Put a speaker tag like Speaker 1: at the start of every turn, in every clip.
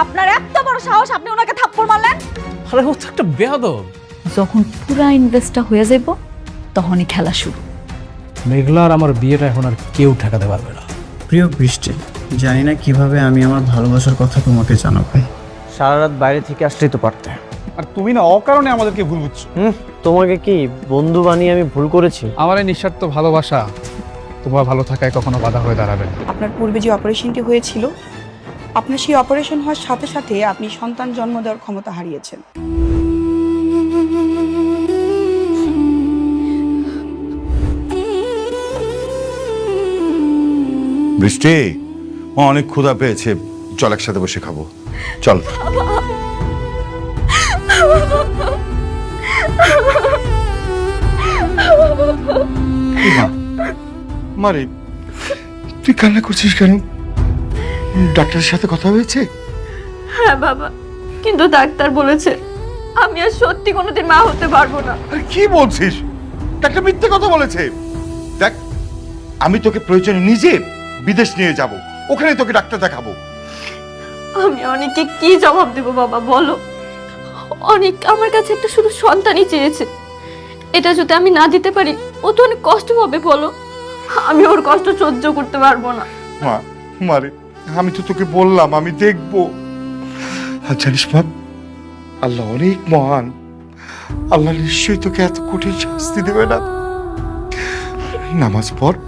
Speaker 1: আপনার এত বড় সাহস, আপনি ওনাকে থাপ্পড় মারলেন?
Speaker 2: আরে ও তো একটা বেয়াদব।
Speaker 1: যখন পুরা ইনভেস্টটা হয়ে যাইব তখনই খেলা শুরু।
Speaker 2: মেঘলা আর আমার বিয়েটা এখন আর কেউ ঠেকাতে পারবে না।
Speaker 3: প্রিয় বৃষ্টি, জানি না কিভাবে আমি আমার ভালোবাসার কথা তোমাকে জানাবো।
Speaker 4: সারা রাত বাইরে থেকে আসতেই তো পারতে।
Speaker 5: আর তুমি না অকারণে আমাদেরকে ভুল বুঝছো।
Speaker 4: তোমাকে কি বন্ধু বানিয়ে আমি ভুল করেছি?
Speaker 2: আমার এই নিঃস্বার্থ ভালোবাসা তোমার ভালো থাকায় কখনো বাধা হয়ে দাঁড়াবে না।
Speaker 6: আপনার পূর্বে যে অপারেশনটি হয়েছিল, আপনার সেই অপারেশন হওয়ার সাথে সাথে আপনি সন্তান জন্ম দেওয়ার ক্ষমতা হারিয়েছেন।
Speaker 7: বৃষ্টি, ও অনেক ক্ষুধা পেয়েছে, চল একসাথে বসে খাবো, চল। মারে, তুই কান্না করছিস কেন? ডাক্তারের সাথে কথা হয়েছে?
Speaker 8: হ্যাঁ বাবা, কিন্তু ডাক্তার বলেছে আমি আর সত্যি কোনোদিন মা হতে পারবো না।
Speaker 7: আরে কি বলছিস? ডাক্তার মিথ্যে কথা বলেছে। দেখ, আমি তোকে প্রয়োজনে নিজে বিদেশ নিয়ে যাব, ওখানে তোকে ডাক্তার দেখাবো।
Speaker 8: আমি অনেককে কি জবাব দেব বাবা বলো? অনেক আমার কাছে একটা শুধু সন্তানই চেয়েছে, এটা যদি আমি না দিতে পারি ও তো অনেক কষ্ট হবে বলো। আমি ওর কষ্ট সহ্য করতে পারবো না।
Speaker 7: মা, মারে, আমি তো তোকে বললাম আমি দেখবো। আর জানিস মা, আল্লাহ অনেক মহান, আল্লাহ নিশ্চয়ই তোকে এত কঠিন শাস্তি দেবে না। নামাজ পড়,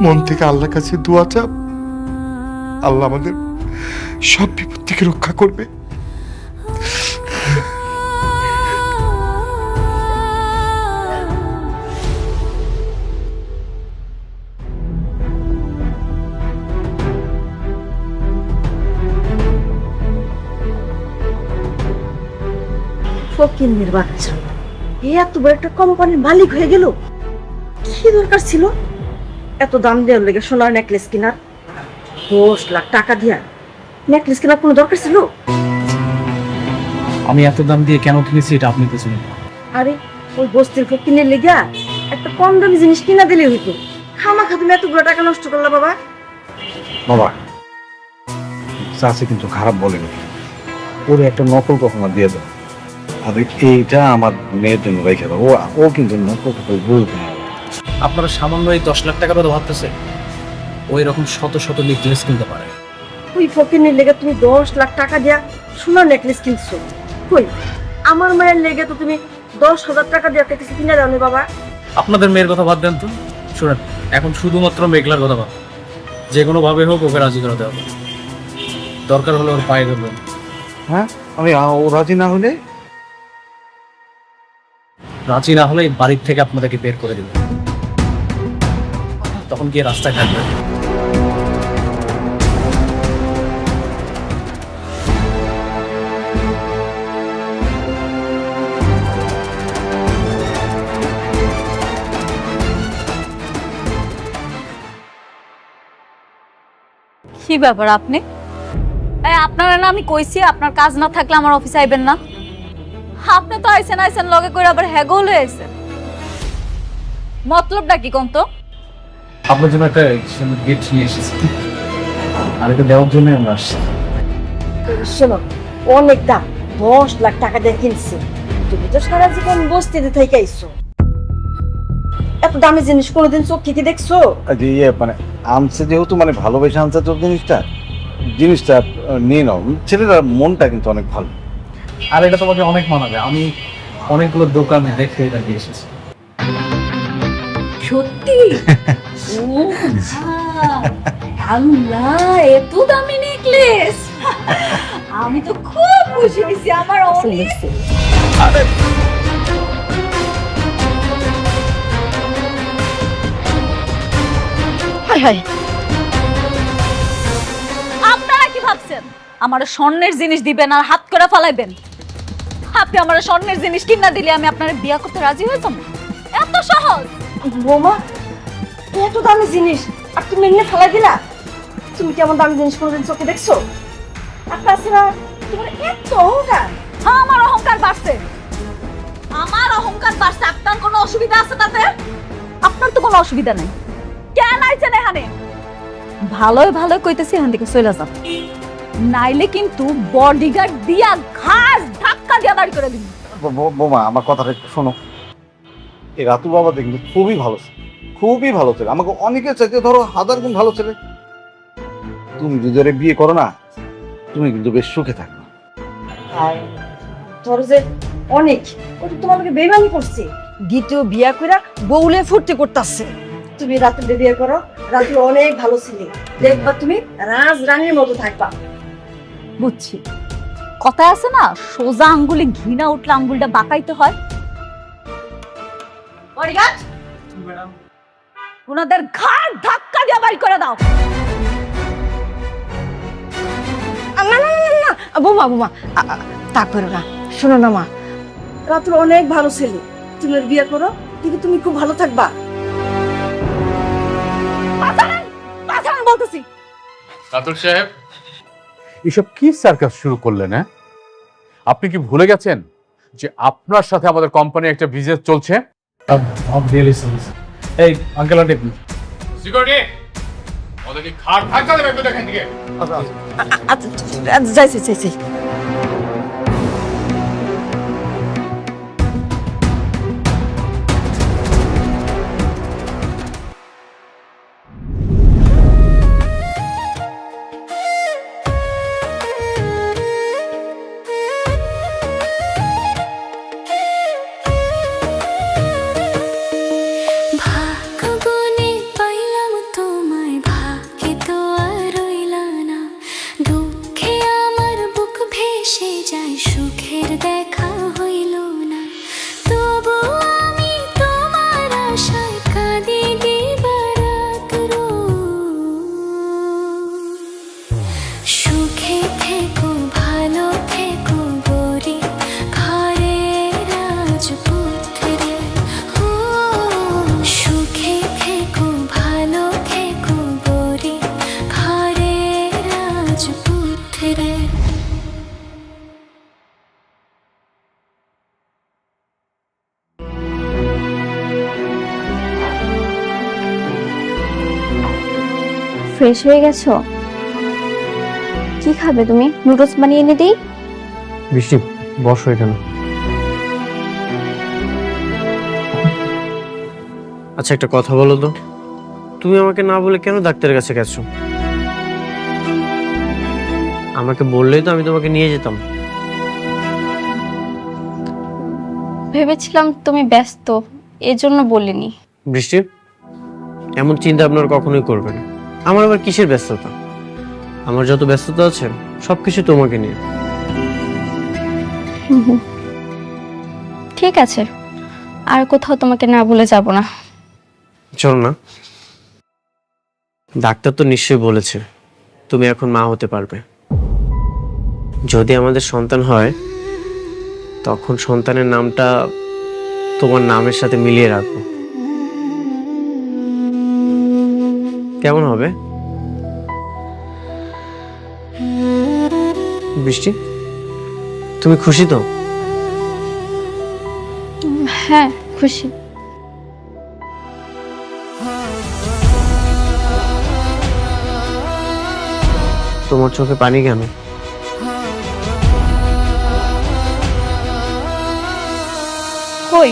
Speaker 7: মন থেকে আল্লাহর কাছে দোয়া চাপ, আল্লাহ আমাদের সব বিপদ থেকে রক্ষা করবে।
Speaker 9: ফকিন্নির বাচ্চা, এত বড় একটা কোম্পানির মালিক হয়ে গেল। কি দরকার ছিল এত দাম দেওয়ার লেগে সোনার নেকলেস কেনার? 10 লাখ টাকা দিয়া নেকলেস কেনার কোনো দরকার ছিল?
Speaker 2: আমি এত দাম দিয়ে কেন কিনেছি এটা আপনি তো শুনুন।
Speaker 9: আরে ওই বস্তির ফকিন্নির লেগা একটা কম দামি জিনিস কিনা দিলে হইতো। খামাখা তুমি এতগুলো টাকা নষ্ট করলা বাবা।
Speaker 10: বাবা, চাষি কিন্তু খারাপ বলেনি, ওরে একটা নকল কখনো দিয়ে দাও। আর এইটা আমার মেয়ের জন্য রেখে দাও, ও কিন্তু নকল কখনো বলবে না।
Speaker 2: আপনারা সামান্য এই 10 লাখ টাকার কথা ভাবতেছে, ওই রকম শত শত নেকলেস কিনতে পারে।
Speaker 9: ওই ফকিন্নির লেগে তুমি 10 লাখ টাকা দিয়া সোনার নেকলেস কিনছো। কই আমার মায়ের লেগে তো তুমি 10,000 টাকা দিয়ে একটা কিছু কিনে দাওনি বাবা।
Speaker 2: আপনাদের মেয়ের কথা বাদ দেন তো, শুনেন, এখন শুধুমাত্র মেঘলার কথা ভাব। যে কোনো ভাবে হোক ওকে রাজি করাতে হবে, দরকার হলে ওর পায়ে ধরবেন।
Speaker 10: হ্যাঁ, আমি ও রাজি না হলে?
Speaker 2: রাজি না হলে এই বাড়ির থেকে আপনাদেরকে বের করে দেবেন, তখন গিয়ে রাস্তায় থাকবেন।
Speaker 1: কি ব্যাপার আপনি? আপনারা না আমি কইছি আপনার কাজ না থাকলে আমার অফিসে আইবেন না। আপনি তো আইছেন লগে করে আবার হ্যাগো হলে আইছেন। মতলবটা কি কোন তো?
Speaker 2: আপনার জন্য একটা গিফট নিয়ে এসেছি, আর এটা দেওয়ার জন্য আমরা আসছি।
Speaker 9: শোনো, অনেক দাম, 10 লাখ টাকা দিয়ে কিনছি। তুমি তো সারা জীবন বস্তিতে থেকে আইছো, এত দামি জিনিস কোনোদিন চোখ কি দেখছো?
Speaker 10: ইয়ে মানে আনছে যেহেতু, মানে ভালোবেসে আনছে তো জিনিসটা নিয়ে নাও। ছেলেটার মনটা কিন্তু অনেক ভালো।
Speaker 2: আর এটা তোমাকে অনেক মানাবে, আমি অনেকগুলো দোকানে দেখে এটা দিয়ে এসেছি।
Speaker 1: সত্যি? ও আল্লাহ, এত দামি নেকলেস! আমি তো খুব খুশি হয়েছি, আমার অনেক।
Speaker 9: হায় হায়,
Speaker 1: আপনারা কি ভাবছেন আমার স্বর্ণের জিনিস দিবেন আর হাত করে ফালাইবেন? আপনি আমার স্বর্ণের জিনিস কিনা দিলে আমি আপনার বিয়া করতে রাজি হয়ে যাবো? এত সহজ?
Speaker 9: বৌমা, এত দামি জিনিস আর তুমি এমনি ফেলাই দিলা? তুমি কেমন দামি জিনিস কোনোদিন চোখে দেখছো? আর তাছাড়া তোমার এত অহংকার।
Speaker 1: হ্যাঁ, আমার অহংকার বাড়ছে, আমার অহংকার বাড়ছে। আপনার কোনো অসুবিধা আছে তাতে? আপনার তো কোনো অসুবিধা নেই। কেন আইছেন এখানে? ভালোই ভালোই কইতেছি, এখান থেকে চলে যান। নাইলে কিন্তু বডিগার্ড দিয়া ঘাস ধাক্কা দিয়া বাড়ি করে দিবি।
Speaker 10: বোমা আমার কথাটা একটু শোনো। এই রাতুল বাবা দেখলি খুবই ভালো ছেলে, খুবই ভালো ছেলে, আমাকে অনেকের চাইতে ধরো 1000 গুণ ভালো ছেলে। তুমি যদি ওরে বিয়ে করো না, তুমি কিন্তু বেশ সুখে থাকবে।
Speaker 9: আর তোর যে অনেক, ও তো তোমাকে বেইমানি করছে, দ্বিতীয় বিয়া কইরা বউলে ফুর্তি করতেছে। তুমি রাতুল বিয়ে করো, রাতুল অনেক ভালো ছেলে, দেখবা তুমি রাজ রানীর মতো থাকবা।
Speaker 1: বুঝছি, কথা আছে না, সোজা আঙ্গুলে ঘি না উঠলে আঙ্গুলটা বাঁকাইতে হয়। বডিগার্ড, ওনাদের ঘাড় ধাক্কা দিয়ে বাড়ি করে দাও।
Speaker 9: না না না না বোমা বোমা, তা করো না। শোনো না মা, রাতুল অনেক ভালো ছেলে, তুমি ওর বিয়ে করো, কিন্তু তুমি খুব ভালো থাকবা।
Speaker 1: পাঠান বলতেছি।
Speaker 11: রাতুল সাহেব, এসব কি সার্কাস শুরু করলেন? হ্যাঁ, আপনি কি ভুলে গেছেন যে আপনার সাথে আমাদের কোম্পানি একটা বিজনেস চলছে?
Speaker 2: এই আঙ্কেল আন্টি,
Speaker 11: সিকিউরিটি, ওদেরকে খাট ধাক্কা দেবে একটু দেখেন দিকে।
Speaker 9: যাইছি যাইছি।
Speaker 8: ফ্রেশ হয়ে গেছো? কি খাবে তুমি? নুডলস বানিয়ে এনে দিই?
Speaker 4: বৃষ্টি, বসো এখানে। আচ্ছা, একটা কথা বলো তো, তুমি আমাকে না বলে কেন ডাক্তারের কাছে গেছো? আমাকে বললেই তো আমি তোমাকে নিয়ে যেতাম।
Speaker 8: ভেবেছিলাম তুমি ব্যস্ত, এজন্য বলিনি।
Speaker 4: বৃষ্টি, এমন চিন্তা আপনার কখনোই করবে না। আমার আবার কিসের ব্যস্ততা? আমার যত ব্যস্ততা আছে সবকিছু তোমাকে নিয়ে।
Speaker 8: ঠিক আছে, আর কোথাও তোমাকে না ভুলে যাব না।
Speaker 4: চলো না, ডাক্তার তো নিশ্চয়ই বলেছে তুমি এখন মা হতে পারবে। যদি আমাদের সন্তান হয়, তখন সন্তানের নামটা তোমার নামের সাথে মিলিয়ে রাখবো। কেমন হবে বৃষ্টি? তুমি খুশি তো?
Speaker 8: হ্যাঁ, খুশি।
Speaker 4: তোমার চোখে পানি কেন?
Speaker 8: কই,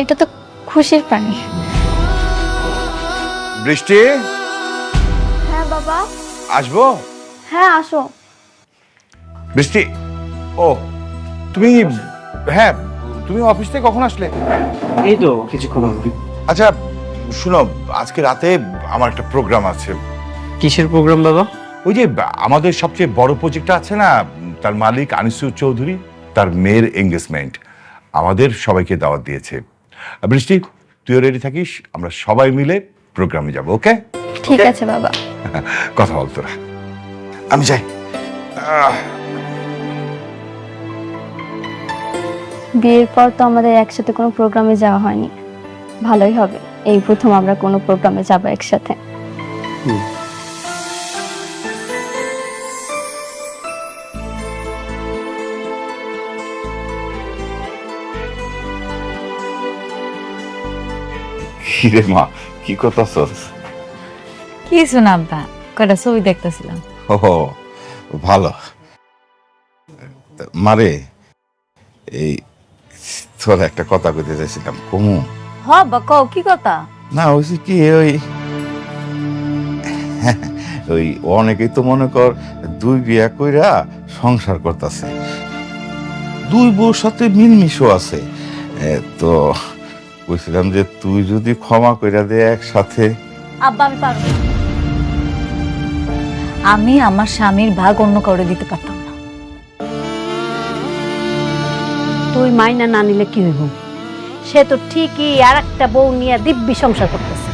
Speaker 8: এটা তো খুশির পানি।
Speaker 7: বৃষ্টি,
Speaker 8: হ্যাঁ বাবা।
Speaker 7: আসবো?
Speaker 8: হ্যাঁ, আসো।
Speaker 7: বৃষ্টি, ও তুমি, হ্যাঁ তুমি অফিস থেকে কখন আসলে?
Speaker 4: এই তো কিছুক্ষণ হবে।
Speaker 7: আচ্ছা শুনো, আজকে রাতে আমার একটা প্রোগ্রাম আছে।
Speaker 4: কিসের প্রোগ্রাম বাবা?
Speaker 7: ওই যে আমাদের সবচেয়ে বড় প্রজেক্টটা আছে না, তার মালিক আনিসুর চৌধুরী, তার মেয়ের এঙ্গেজমেন্ট, আমাদের সবাইকে দাওয়াত দিয়েছে। বৃষ্টি, তুইও রেডি থাকিস, আমরা সবাই মিলে প্রোগ্রামে যাব। ওকে?
Speaker 8: ঠিক আছে বাবা।
Speaker 7: কথা বল তোরা, আমি যাই।
Speaker 8: বিয়ের পর তো আমাদের একসাথে কোনো প্রোগ্রামে যাওয়া হয়নি, ভালোই হবে এই প্রথম আমরা কোনো প্রোগ্রামে যাব একসাথে।
Speaker 7: কিরে মা, কি করতেছস?
Speaker 1: কিছু না আব্বা, কয়টা ছবি দেখতেছিলাম।
Speaker 12: ও ভালো। মারে, এই তোর একটা কথা কইতে চাইছিলাম, কমু?
Speaker 1: হ আব্বা, কও কি কথা?
Speaker 12: না হয়েছে কি, ওই অনেকেই তো মনে কর 2 বিয়া কইরা সংসার করতেছে, 2 বউর সাথে মিলমিশও আছে। তো কইছিলাম যে তুই যদি ক্ষমা কইরা দে একসাথে।
Speaker 1: আব্বা আমি পারবো না। আমি আমার স্বামীর ভাগ অন্য কাউরে দিতে পারতাম না।
Speaker 9: তুই মাইনা না নিলে কি হইব? সে তো ঠিকই আর একটা বউ নিয়ে দিব্যি সংসার করতেছে।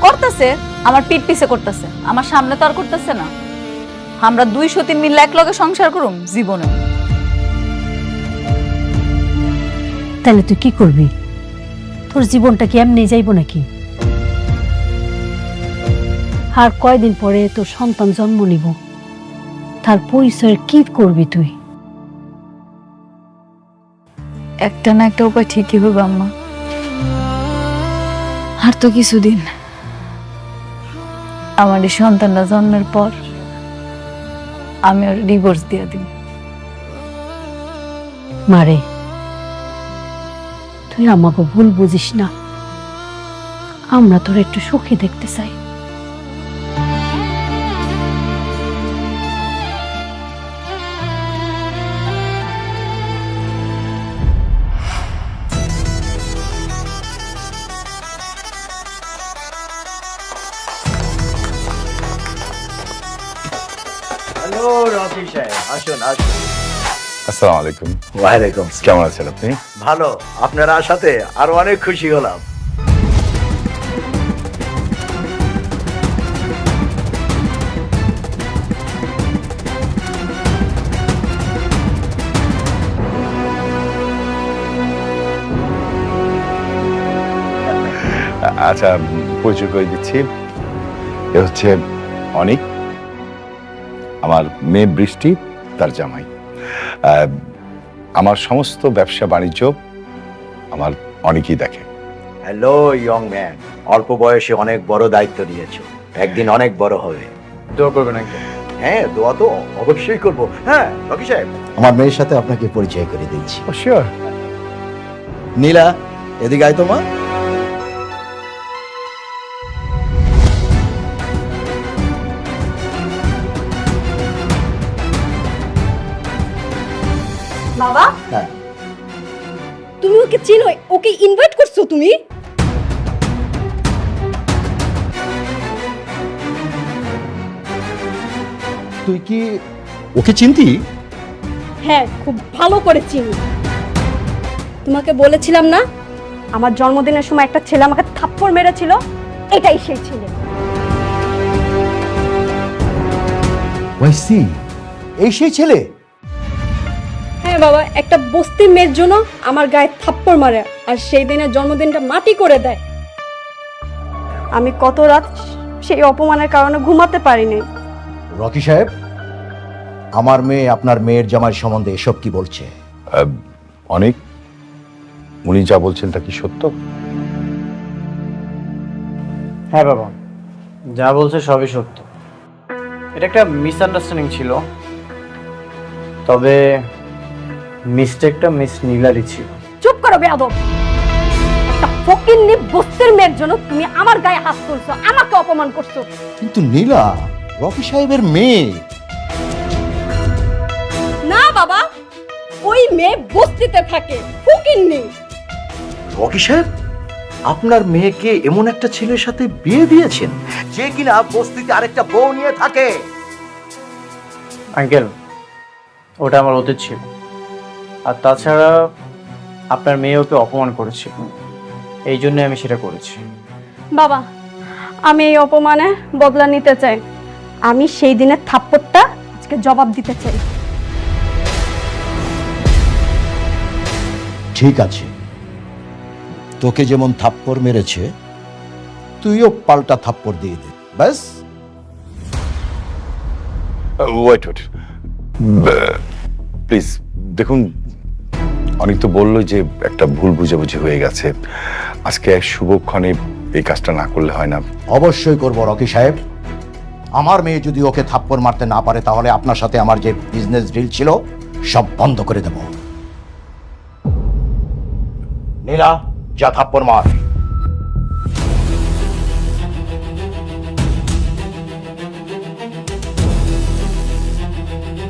Speaker 1: করতেছে, আমার পিঠ পিছে করতেছে, আমার সামনে তো আর করতেছে না। আমরা 2-3 মিলে এক লগে সংসার করুম জীবনে।
Speaker 9: তাহলে তুই কি করবি? তোর জীবনটা কি এমনি যাইব নাকি? আর কয়দিন পরে তোর সন্তান জন্ম নিব, তার পরিচয় কি করবি তুই?
Speaker 1: একটা না একটা উপায় ঠিকই হবে আম্মা। আর তো কিছুদিন, আমার এই সন্তানটা জন্মের পর আমি ওর ডিভোর্স দিয়ে দিই।
Speaker 9: মারে, তুই আমাকে ভুল বুঝিস না, আমরা তোর একটু সুখী দেখতে চাই।
Speaker 13: হ্যালো রকি সাহেব, আসুন আসুন।
Speaker 12: আসসালামু আলাইকুম।
Speaker 13: ওয়ালাইকুম।
Speaker 12: কেমন আছেন আপনি?
Speaker 13: ভালো, আপনার আসাতে আরো অনেক খুশি হলাম।
Speaker 12: আচ্ছা, পরিচয় করে দিচ্ছি, এ হচ্ছে অনিক, আমার মেয়ে বৃষ্টি, তার জামাই। আমার সমস্ত ব্যবসা বাণিজ্য আমার অনেকই দেখে।
Speaker 13: হ্যালো ইয়ং ম্যান, অল্প বয়সে অনেক বড় দায়িত্ব নিয়েছো, একদিন অনেক বড় হবে।
Speaker 2: দোয়া করবেন নাকি?
Speaker 13: হ্যাঁ, দোয়া তো অবশ্যই করবো। হ্যাঁ রকি সাহেব, আমার মেয়ের সাথে আপনাকে পরিচয় করে দিচ্ছি।
Speaker 12: শিওর।
Speaker 13: নীলা, এদিকে আয় তোমা।
Speaker 9: বাবা,
Speaker 13: হ্যাঁ,
Speaker 9: তুমি ওকে চিনো? ওকে ইনভাইট করছো তুমি?
Speaker 13: তুই কি ওকে চিনতি?
Speaker 9: হ্যাঁ, খুব ভালো করে চিনি। তোমাকে বলেছিলাম না, আমার জন্মদিনের সময় একটা ছেলে আমাকে থাপ্পড় মেরেছিল, এটাই সেই ছেলে।
Speaker 13: ওই সি, এই সেই ছেলে?
Speaker 9: হ্যাঁ বাবা, একটা বস্তির মেয়ের জন্য আমার গায়ে থাপ্পড় মারে আর সেই দিনের জন্মদিনটা মাটি করে দেয়। আমি কত রাত সেই অপমানের কারণে ঘুমাতে পারিনি।
Speaker 13: রকি সাহেব, আমার মেয়ে আপনার মেয়ের জামাই সম্বন্ধে এসব কি বলছে?
Speaker 12: অনেক, উনি যা বলছেন তা কি সত্য?
Speaker 2: হ্যাঁ বাবা, যা বলছে সবই সত্য। এটা একটা মিসআন্ডারস্ট্যান্ডিং ছিল, তবে মিস্টেকটা মিস নীলারই ছিল।
Speaker 9: চুপ করো বেয়াদব! একটা ফকিন্নি বস্তির মেয়ের জন্য তুমি আমার গায়ে হাত তুলছো, আমাকে অপমান করছো।
Speaker 13: কিন্তু নীলা রকি সাহেবের মেয়ে।
Speaker 9: না বাবা, ওই মেয়ে বস্তিতে থাকে, ফকিন্নি।
Speaker 13: রকি সাহেব, আপনার মেয়েকে এমন একটা ছেলের সাথে বিয়ে দিয়েছেন যে কিনা বস্তিতে আরেকটা বউ নিয়ে থাকে।
Speaker 2: আঙ্কেল, ওটা আমার অতীত ছিল। আর তাছাড়া আপনার মেয়ে ওকে অপমান করেছিল, এই জন্য আমি সেটা করেছি।
Speaker 9: বাবা, আমি এই অপমানে বদলা নিতে চাই। আমি সেই দিনের থাপ্পড়টা আজকে জবাব দিতে চাই।
Speaker 13: ঠিক আছে, তোকে যেমন থাপ্পড় মেরেছে তুইও পাল্টা থাপ্পড় দিয়ে দে, ব্যাস।
Speaker 12: ওয়েট ওয়েট, প্লিজ দেখুন, অনেক তো বললো যে একটা ভুল বুঝাবুঝি হয়ে গেছে, আজকে এক শুভক্ষণে এই কাজটা না করলে হয় না।
Speaker 13: অবশ্যই করব রকি সাহেব, আমার মেয়ে যদি ওকে থাপ্পড় মারতে না পারে তাহলে আপনার সাথে আমার যে বিজনেস ডিল ছিল সব বন্ধ করে দেব। নীলা, যা থাপ্পড় মার।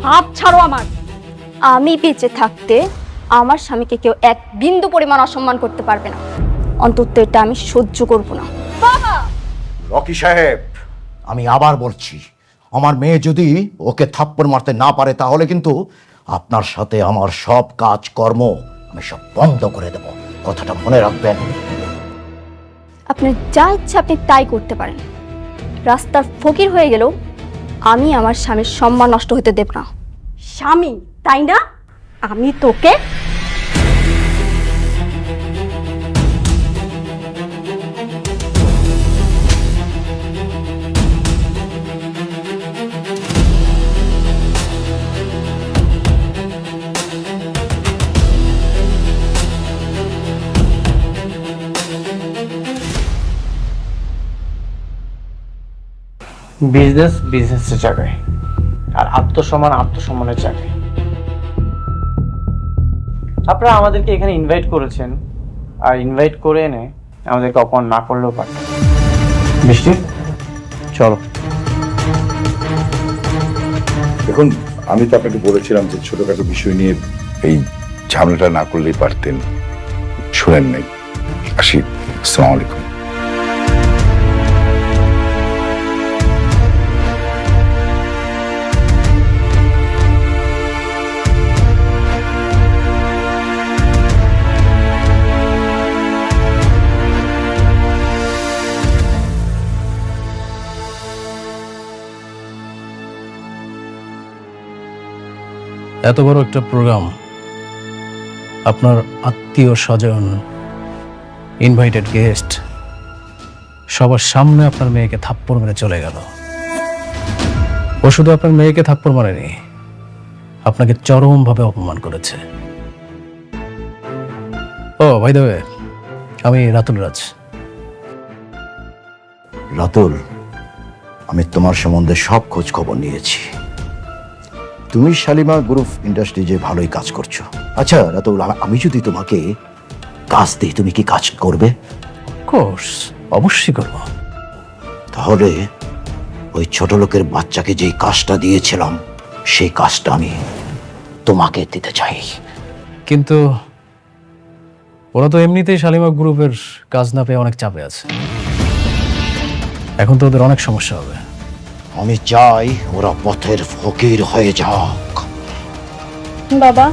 Speaker 1: হাত ছাড়ো আমার।
Speaker 8: আমি বেঁচে থাকতে আমার স্বামীকে কেউ এক বিন্দু পরিমাণ অসম্মান করতে পারবে না, অন্তত এটা আমি সহ্য করব না।
Speaker 1: বাবা,
Speaker 13: রকি সাহেব, আমি আবার বলছি, আমার মেয়ে যদি ওকে থাপ্পড় মারতে না পারে তাহলে কিন্তু আপনার সাথে আমার সব কাজকর্ম আমি সব বন্ধ করে দেব, কথাটা মনে রাখবেন।
Speaker 8: আপনি যা ইচ্ছা আপনি তাই করতে পারেন, রাস্তার ফকির হয়ে গেলেও আমি আমার স্বামীর সম্মান নষ্ট হতে দেব না।
Speaker 9: স্বামী তাই না? আমি তোকে
Speaker 4: বিজনেস বিজনেসের জায়গায়, আর আত্মসম্মান আত্মসম্মানের জায়গায়। আপনারা আমাদেরকে এখানে ইনভাইট করেছেন, আর ইনভাইট করে এনে আমাদেরকে অপমান না করলেও পারতেন। বৃষ্টি, চলো।
Speaker 12: দেখুন, আমি তো আপনাকে বলেছিলাম যে ছোটখাটো বিষয় নিয়ে এই ঝামেলাটা না করলেই পারতেন, শুনেন নাই। আসি, আসসালামু আলাইকুম।
Speaker 2: এত বড় একটা প্রোগ্রাম, আপনার আত্মীয় স্বজন, ইনভাইটেড গেস্ট, সবার সামনে আপনার মেয়েকে থাপ্পড় মেরে চলে গেল। ও শুধু আপনার মেয়েকে থাপ্পড় মারেনি, আপনাকে চরমভাবে অপমান করেছে। ও ভাই দেবে, আমি রাতুল রাজ।
Speaker 13: রাতুল, আমি তোমার সম্বন্ধে সব খোঁজ খবর নিয়েছি। তুমি শালিমা গ্রুপ ইন্ডাস্ট্রিজে ভালোই কাজ করছো। আচ্ছা রাতুল, আমি যদি তোমাকে কাজ দিই, তুমি কি কাজ করবে?
Speaker 2: কোর্স অবশ্যই করব।
Speaker 13: তাহলে ওই ছোট লোকের বাচ্চাকে যেই কাজটা দিয়েছিলাম সেই কাজটা আমি তোমাকে দিতে চাই।
Speaker 2: কিন্তু ওরা তো এমনিতেই শালিমা গ্রুপের কাজ না পেয়ে অনেক চাপে আছে, এখন তো ওদের অনেক সমস্যা হবে।
Speaker 13: আমি চাই ওরা পথের ফকির হয়ে যাক।
Speaker 8: বাবা,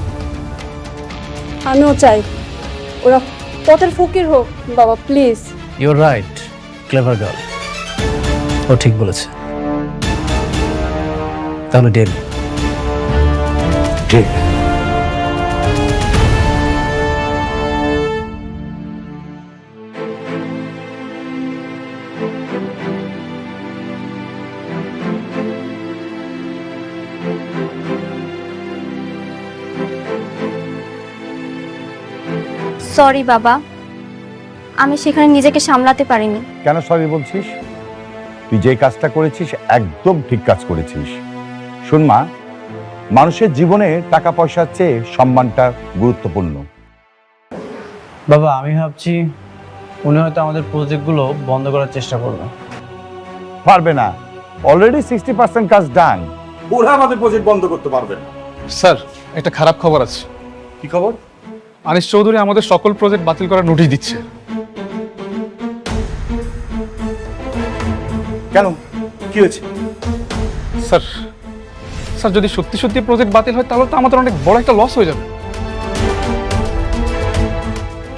Speaker 8: আমিও চাই ওরা পথের ফকির হোক। বাবা please.
Speaker 2: You're right, clever girl, ও ঠিক বলেছে। তাহলে ডেল।
Speaker 13: ঠিক।
Speaker 8: সরি বাবা, আমি সেখানে নিজেকে সামলাতে পারিনি।
Speaker 10: কেন সরি বলছিস? তুই যে কাজটা করেছিস একদম ঠিক কাজ করেছিস। শোন মা, মানুষের জীবনে টাকা পয়সার চেয়ে সম্মানটা গুরুত্বপূর্ণ।
Speaker 4: বাবা, আমি ভাবছি উনি হয়তো আমাদের প্রজেক্টগুলো বন্ধ করার চেষ্টা করবে।
Speaker 10: পারবে না, অলরেডি 60% কাজ ডান।
Speaker 5: ওরা আমাদের প্রজেক্ট বন্ধ করতে পারবে না। স্যার, একটা খারাপ খবর আছে।
Speaker 10: কি খবর?
Speaker 5: আনিস চৌধুরী আমাদের সকল প্রজেক্ট বাতিল করার নোটিশ দিচ্ছে।
Speaker 10: কেন, কি হয়েছে?
Speaker 5: স্যার স্যার যদি সত্যি সত্যি প্রজেক্ট বাতিল হয় তাহলে তো আমাদের অনেক বড় একটা লস হয়ে যাবে।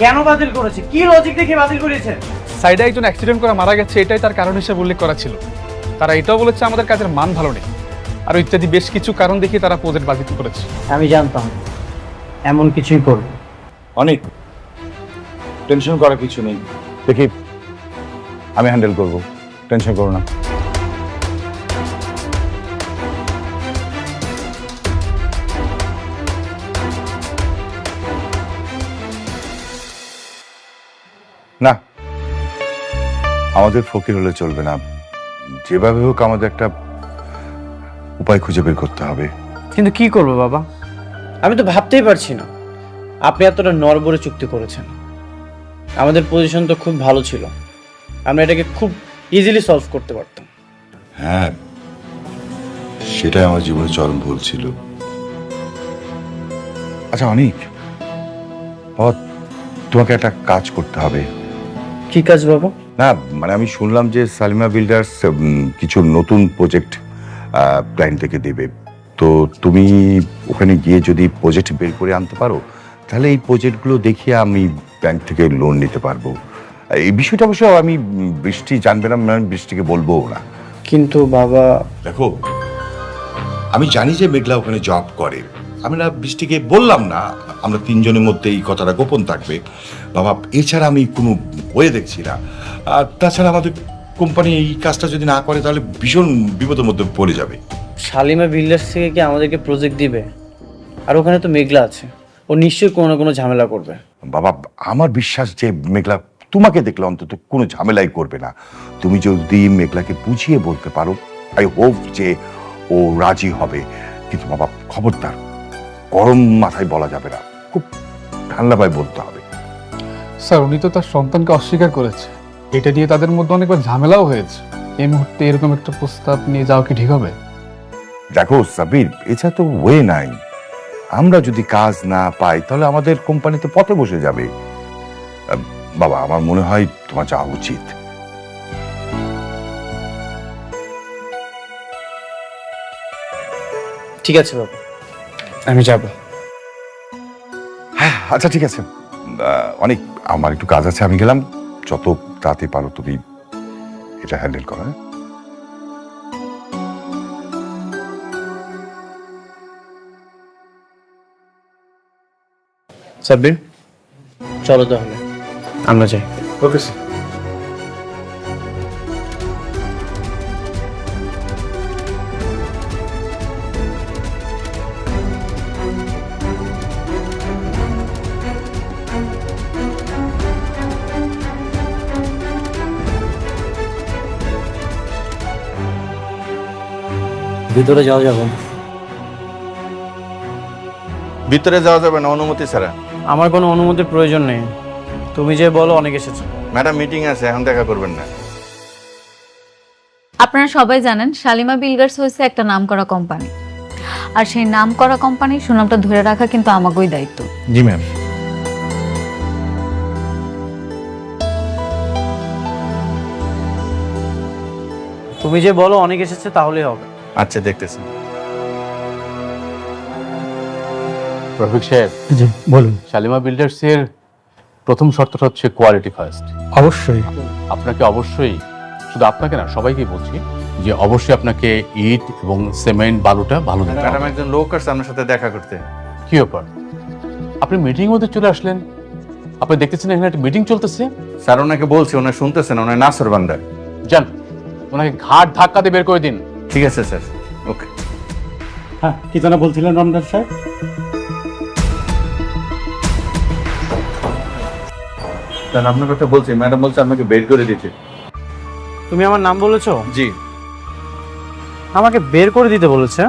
Speaker 4: কেন বাতিল করেছে? কি লজিক দেখে বাতিল করেছে?
Speaker 5: সাইডে একজন অ্যাক্সিডেন্ট করে মারা গেছে, এটাই তার কারণ হিসেবে উল্লেখ করা ছিল। তারা এটাও বলেছে আমাদের কাজের মান ভালো নেই, আর ইত্যাদি বেশ কিছু কারণ দেখিয়ে তারা প্রজেক্ট বাতিল করেছে।
Speaker 4: আমি জানতাম এমন কিছুই করবে।
Speaker 10: অনেক টেনশন করার কিছু নেই, দেখি আমি হ্যান্ডেল করব, টেনশন করো না।
Speaker 12: না, আমাদের ফকির হলে চলবে না, যেভাবে হোক আমাদের একটা উপায় খুঁজে বের করতে হবে।
Speaker 4: কিন্তু কি করবো বাবা, আমি তো ভাবতেই পারছি না। আপনি এতটা নড়বড়ে চুক্তি করেছেন, আমাদের পজিশন তো খুব ভালো ছিল, আমরা এটাকে খুব ইজিলি সলভ করতে পারতাম।
Speaker 12: হ্যাঁ, সেটাই আমার জীবনে চরম ভুল ছিল। আচ্ছা অনিক, বাবা তোমাকে একটা কাজ করতে হবে।
Speaker 4: কি কাজ বাবা?
Speaker 12: না মানে আমি শুনলাম যে সালিমা বিল্ডার্স কিছু নতুন প্রজেক্ট ক্লায়েন্ট থেকে দেবে, তো তুমি ওখানে গিয়ে যদি প্রজেক্ট বের করে আনতে পারো তাহলে এই প্রজেক্টগুলো দেখিয়ে আমি ব্যাংক থেকে লোন নিতে পারবো। এই বিষয়টা অবশ্য আমি বৃষ্টি জানবে না, আমি বৃষ্টিকে বলবো না।
Speaker 4: কিন্তু বাবা
Speaker 12: দেখো, আমি জানি যে মেঘলা ওখানে জব করে, আমি না বৃষ্টিকে বললাম না, আমরা তিনজনের মধ্যে এই কথাটা গোপন থাকবে বাবা। এছাড়া আমি কোনো হয়ে দেখছি না। আর তাছাড়া আমাদের কোম্পানি এই কাজটা যদি না করে তাহলে ভীষণ বিপদের মধ্যে পড়ে যাবে।
Speaker 4: শালিমা বিল্ডার্স থেকে কি আমাদেরকে প্রজেক্ট দিবে? আর ওখানে তো মেঘলা আছে, ও নিশ্চয়ই কোনো না কোনো ঝামেলা করবে।
Speaker 12: বাবা আমার বিশ্বাস যে মেঘলা তোমাকে দেখলে অন্তত কোনো ঝামেলাই করবে না। তুমি যদি মেঘলাকে বুঝিয়ে বলতে পারো, আই হোপ যে ও রাজি হবে। কিন্তু বাবা খবরদার গরম মাথায় বলা যাবে না, খুব ঠান্ডাভাবে বলতে হবে।
Speaker 5: স্যার, উনি তো তার সন্তানকে অস্বীকার করেছে, এটা নিয়ে তাদের মধ্যে অনেকবার ঝামেলাও হয়েছে। এই মুহূর্তে এরকম একটা প্রস্তাব নিয়ে যাওয়া কি ঠিক হবে?
Speaker 12: দেখো সাবির, এছাড়া তো ওয়ে নাই। আমরা যদি কাজ না পাই তাহলে আমাদের কোম্পানি তো পথে বসে যাবে। বাবা আমার মনে হয় তোমার যাওয়া উচিত।
Speaker 4: ঠিক আছে বাবা, আমি যাব।
Speaker 12: হ্যাঁ আচ্ছা ঠিক আছে, অনেক আমার একটু কাজ আছে, আমি গেলাম। যত তাড়াতাড়ি পারো তুমি এটা হ্যান্ডেল করো। হ্যাঁ
Speaker 4: সাব্বির, চলো তাহলে আমরা যাই।
Speaker 5: Okay sir.
Speaker 4: ভিতরে যাওয়া যাবে?
Speaker 12: ভিতরে যাওয়া যাবে না অনুমতি ছাড়া।
Speaker 4: আমার কোনো অনুমতির প্রয়োজন নেই, তুমি যে বলো অনেক এসেছে।
Speaker 12: ম্যাডাম মিটিং আছে, এখন দেখা করবেন না।
Speaker 1: আপনারা সবাই জানেন শালিমা বিল্ডার্স হয়েছে একটা নামকরা কোম্পানি, আর সেই নামকরা কোম্পানির সুনামটা ধরে রাখা কিন্তু আমাকেই দায়িত্ব।
Speaker 2: জি ম্যাম।
Speaker 4: তুমি যে বলো অনেক এসেছে তাহলেই হবে।
Speaker 12: আচ্ছা দেখতেছি।
Speaker 11: রফিক সাহেব,
Speaker 2: জি বলুন।
Speaker 11: শালিমা বিল্ডার্সের প্রথম শর্তটা হচ্ছে কোয়ালিটি ফার্স্ট।
Speaker 2: অবশ্যই।
Speaker 11: আপনাকে অবশ্যই, শুধু আপনাকে না সবাইকে বলছি যে অবশ্যই আপনাকে ইট এবং সিমেন্ট বালুটা ভালো দিতে হবে।
Speaker 12: ম্যাডাম একজন লোক আসছে আপনার সাথে দেখা করতে।
Speaker 11: কি ব্যাপার, আপনি মিটিং মধ্যে চলে আসলেন? আপনি দেখতেছেন এখানে একটা মিটিং চলতেছে।
Speaker 12: স্যার ওনাকে বলছি, ওনার শুনতেছেন, ওনার নাসর বান্দার।
Speaker 11: যান, ওনাকে ঘাট ধাক্কা দিয়ে বের করে দিন।
Speaker 12: ঠিক আছে স্যার, ওকে।
Speaker 10: হ্যাঁ, কি যেন বলছিলেন রমজান সাহেব?
Speaker 12: স্যার আপনার কথা বলছি, ম্যাডাম বলছে আপনাকে বের করে দিতে।
Speaker 4: তুমি আমার নাম বলেছো?
Speaker 12: জি।
Speaker 4: আমাকে বের করে দিতে বলেছে?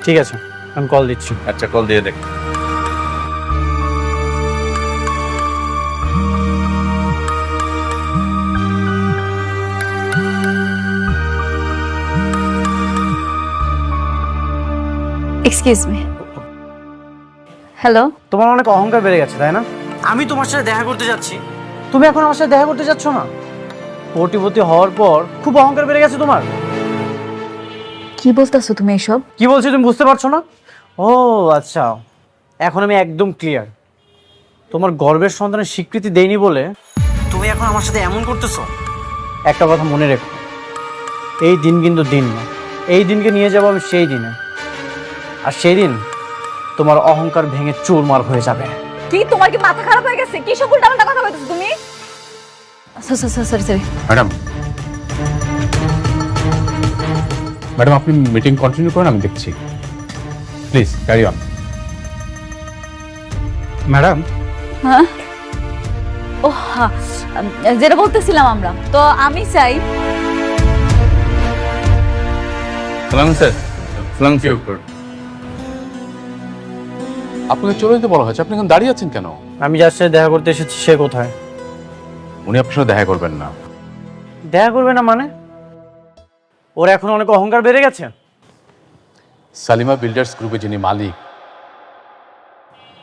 Speaker 4: ঠিক আছে, আমি কল দিচ্ছি।
Speaker 12: আচ্ছা কল দিয়ে দেখ।
Speaker 1: Excuse me. হ্যালো।
Speaker 4: তোমার অনেক অহংকার বেড়ে গেছে তাই না? আমি তোমার সাথে দেখা করতে যাচ্ছি, তুমি এখন আমার সাথে দেখা করতে যাচ্ছ না? কোটিপতি হওয়ার পর খুব অহংকার বেড়ে গেছে তোমার।
Speaker 1: কি বলতেছো তুমি এসব?
Speaker 4: কি বলছি তুমি বুঝতে পারছো না? ও আচ্ছা, এখন আমি একদম ক্লিয়ার। তোমার গর্বের সন্তানের স্বীকৃতি দেইনি বলে তুমি এখন আমার সাথে এমন করতেছো। একটা কথা মনে রেখো, এই দিন কিন্তু দিন না, এই দিনকে নিয়ে যাবো আমি সেই দিনে, আর সেই দিন তোমার অহংকার ভেঙে চুরমার হয়ে যাবে।
Speaker 1: কি তোমার কি মাথা খারাপ হয়ে গেছে? কি সব উল্টাপাল্টা কথা বলতেছো তুমি? সরি।
Speaker 11: ম্যাডাম, ম্যাডাম আপনি মিটিং কন্টিনিউ করেন, আমি দেখছি। Please carry on.
Speaker 10: ম্যাডাম,
Speaker 1: হ্যাঁ ও হ্যাঁ, যেটা বলতেছিলাম আমরা তো, আমি চাই
Speaker 5: সালাম স্যার সালাম
Speaker 11: আপনাকে চলে যেতে বলা হয়েছে, আপনি এখন দাঁড়িয়ে আছেন কেন?
Speaker 4: আমি যার সাথে দেখা করতে এসেছি সে কোথায়?
Speaker 11: উনি আপনার সাথে দেখা করবেন না।
Speaker 4: দেখা করবে না মানে? ওর এখন অনেক অহংকার বেড়ে গেছে।
Speaker 11: সালিমা বিল্ডার্স গ্রুপে যিনি মালিক,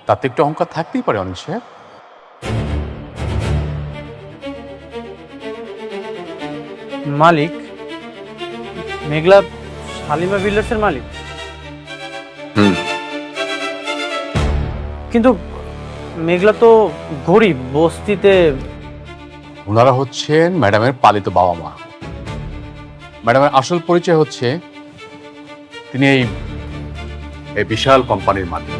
Speaker 11: তাতে একটু অহংকার থাকতেই পারে অনিল সাহেব।
Speaker 4: মালিক? মেঘলা শালিমা বিল্ডার্সের মালিক? কিন্তু মেঘলা তো গরিব, বস্তিতে।
Speaker 11: ওনারা হচ্ছেন ম্যাডামের পালিত বাবা মা। ম্যাডামের আসল পরিচয় হচ্ছে তিনি এই বিশাল কোম্পানির মালিক।